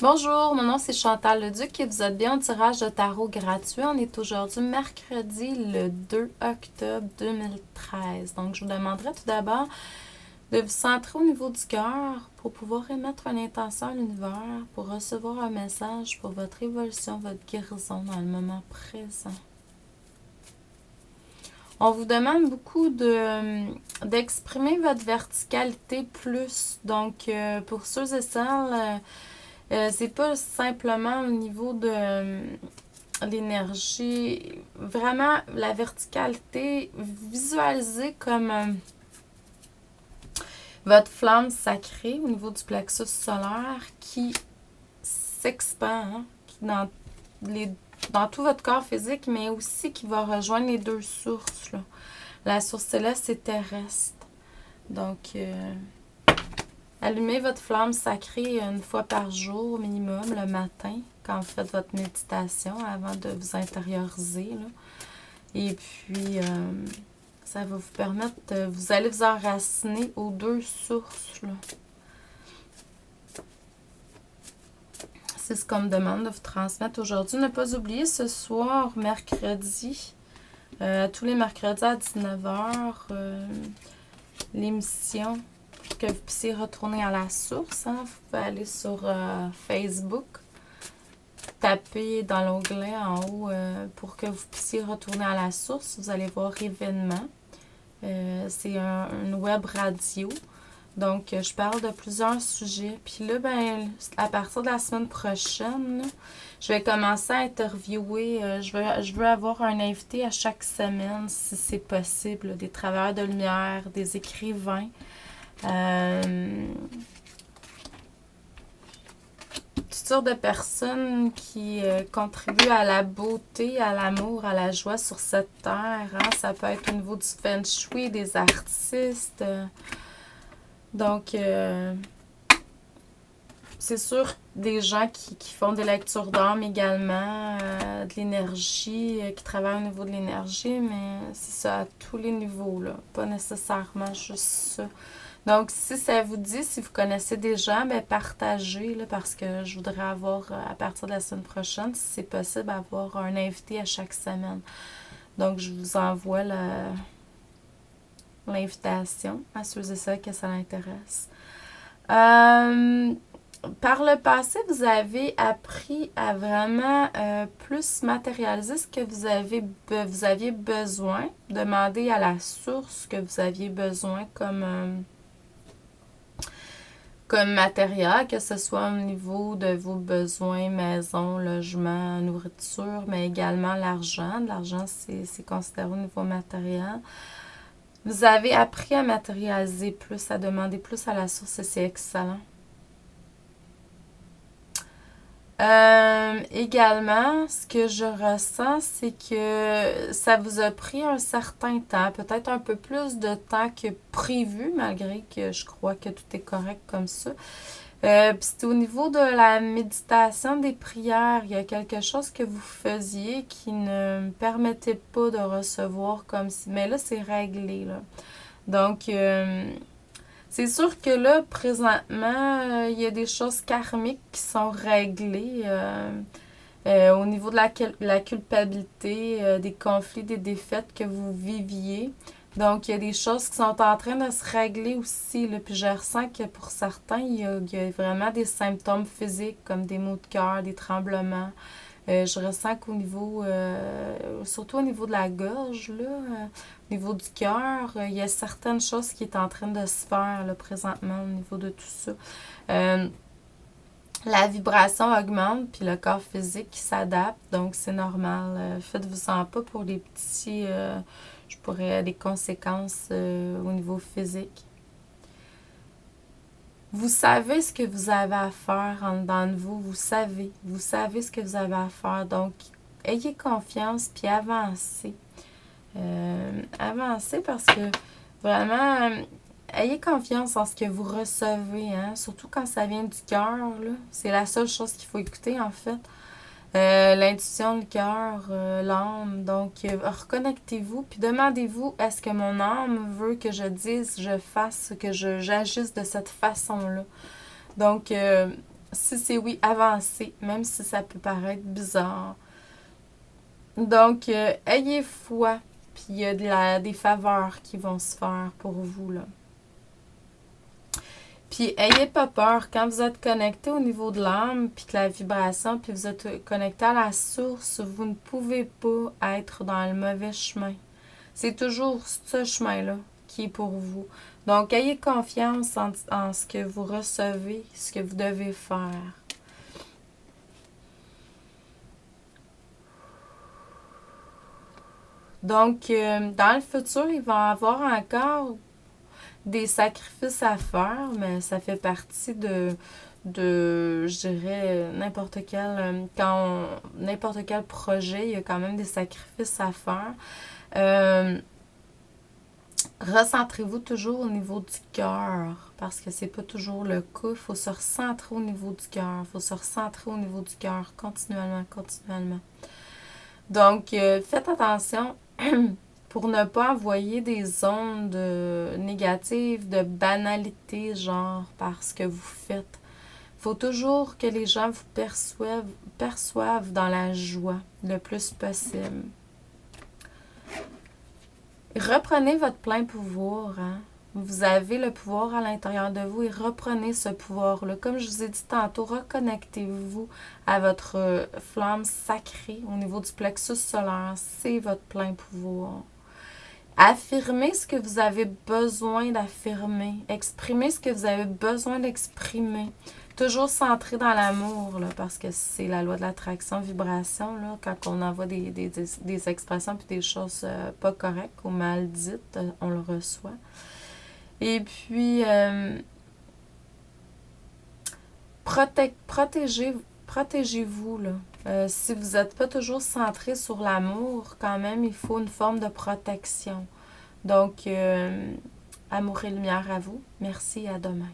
Bonjour, mon nom c'est Chantal Leduc et vous êtes bien au tirage de tarot gratuit. On est aujourd'hui mercredi le 2 octobre 2013. Donc, je vous demanderai tout d'abord de vous centrer au niveau du cœur pour pouvoir émettre une intention à l'univers, pour recevoir un message pour votre évolution, votre guérison dans le moment présent. On vous demande beaucoup d'exprimer votre verticalité plus. Donc, pour ceux et celles... c'est pas simplement au niveau de l'énergie. Vraiment, la verticalité, visualisez comme votre flamme sacrée au niveau du plexus solaire qui s'expand, hein, dans tout votre corps physique, mais aussi qui va rejoindre les deux sources. Là. La source céleste et terrestre. Donc, allumez votre flamme sacrée une fois par jour minimum, le matin, quand vous faites votre méditation, avant de vous intérioriser. Là. Et puis, ça va vous permettre vous allez vous enraciner aux deux sources. Là. C'est ce qu'on me demande de vous transmettre aujourd'hui. Ne pas oublier ce soir, mercredi, tous les mercredis à 19h, l'émission que vous puissiez retourner à la source. Hein. Vous pouvez aller sur Facebook, taper dans l'onglet en haut pour que vous puissiez retourner à la source. Vous allez voir événements. C'est une web radio. Donc, je parle de plusieurs sujets. Puis là, ben, à partir de la semaine prochaine, là, je vais commencer à interviewer. Je veux avoir un invité à chaque semaine, si c'est possible. Des travailleurs de lumière, des écrivains. Toutes sortes de personnes qui contribuent à la beauté, à l'amour, à la joie sur cette terre. Hein? Ça peut être au niveau du feng shui, des artistes. Donc, c'est sûr, des gens qui font des lectures d'âme également, de l'énergie, qui travaillent au niveau de l'énergie, mais c'est ça à tous les niveaux, là. Pas nécessairement juste ça. Donc, si ça vous dit, si vous connaissez des gens, ben partagez, là, parce que je voudrais avoir, à partir de la semaine prochaine, si c'est possible, avoir un invité à chaque semaine. Donc, je vous envoie l'invitation à ceux et celles que ça l'intéresse. Par le passé, vous avez appris à vraiment plus matérialiser ce que vous aviez besoin. Demander à la source que vous aviez besoin comme matériel, que ce soit au niveau de vos besoins, maison, logement, nourriture, mais également l'argent. L'argent, c'est considéré au niveau matériel. Vous avez appris à matérialiser plus, à demander plus à la source et c'est excellent. Également, ce que je ressens, c'est que ça vous a pris un certain temps, peut-être un peu plus de temps que prévu, malgré que je crois que tout est correct comme ça. Puis c'est au niveau de la méditation des prières, il y a quelque chose que vous faisiez qui ne me permettait pas de recevoir comme si... Mais là, c'est réglé, là. Donc, c'est sûr que là, présentement, il y a des choses karmiques qui sont réglées au niveau de la culpabilité, des conflits, des défaites que vous viviez. Donc, il y a des choses qui sont en train de se régler aussi. Là. Puis je ressens que pour certains, il y a vraiment des symptômes physiques comme des maux de cœur, des tremblements. Je ressens qu'au niveau, surtout au niveau de la gorge, là, au niveau du cœur, il y a certaines choses qui sont en train de se faire là, présentement au niveau de tout ça. La vibration augmente, puis le corps physique qui s'adapte, donc c'est normal. Faites-vous-en pas pour les petits, des conséquences au niveau physique. Vous savez ce que vous avez à faire en dedans de vous. Vous savez ce que vous avez à faire. Donc, ayez confiance puis avancez. Avancez parce que vraiment, ayez confiance en ce que vous recevez. Hein? Surtout quand ça vient du cœur. C'est la seule chose qu'il faut écouter en fait. L'intuition, le cœur, l'âme. Donc, reconnectez-vous, puis demandez-vous, est-ce que mon âme veut que je dise, je fasse, que j'agisse de cette façon-là? Donc, Si c'est oui, avancez, même si ça peut paraître bizarre. Donc, ayez foi, puis il y a des faveurs qui vont se faire pour vous, là. Puis, ayez pas peur. Quand vous êtes connecté au niveau de l'âme, puis que la vibration, puis vous êtes connecté à la source, vous ne pouvez pas être dans le mauvais chemin. C'est toujours ce chemin-là qui est pour vous. Donc, ayez confiance en ce que vous recevez, ce que vous devez faire. Donc, dans le futur, il va y avoir encore des sacrifices à faire, mais ça fait partie je dirais, n'importe quel projet, il y a quand même des sacrifices à faire. Recentrez-vous toujours au niveau du cœur, parce que c'est pas toujours le cas. Il faut se recentrer au niveau du cœur. Il faut se recentrer au niveau du cœur continuellement, continuellement. Donc, faites attention pour ne pas envoyer des ondes négatives, de banalité, genre, parce que vous faites. Il faut toujours que les gens vous perçoivent dans la joie le plus possible. Reprenez votre plein pouvoir. Hein? Vous avez le pouvoir à l'intérieur de vous et reprenez ce pouvoir-là. Comme je vous ai dit tantôt, reconnectez-vous à votre flamme sacrée au niveau du plexus solaire. C'est votre plein pouvoir. Affirmez ce que vous avez besoin d'affirmer. Exprimez ce que vous avez besoin d'exprimer. Toujours centré dans l'amour, là, parce que c'est la loi de l'attraction, vibration, là, quand on envoie des expressions et des choses pas correctes ou mal dites, on le reçoit. Et puis, protégez-vous, là. Si vous n'êtes pas toujours centré sur l'amour, quand même, il faut une forme de protection. Donc, amour et lumière à vous. Merci et à demain.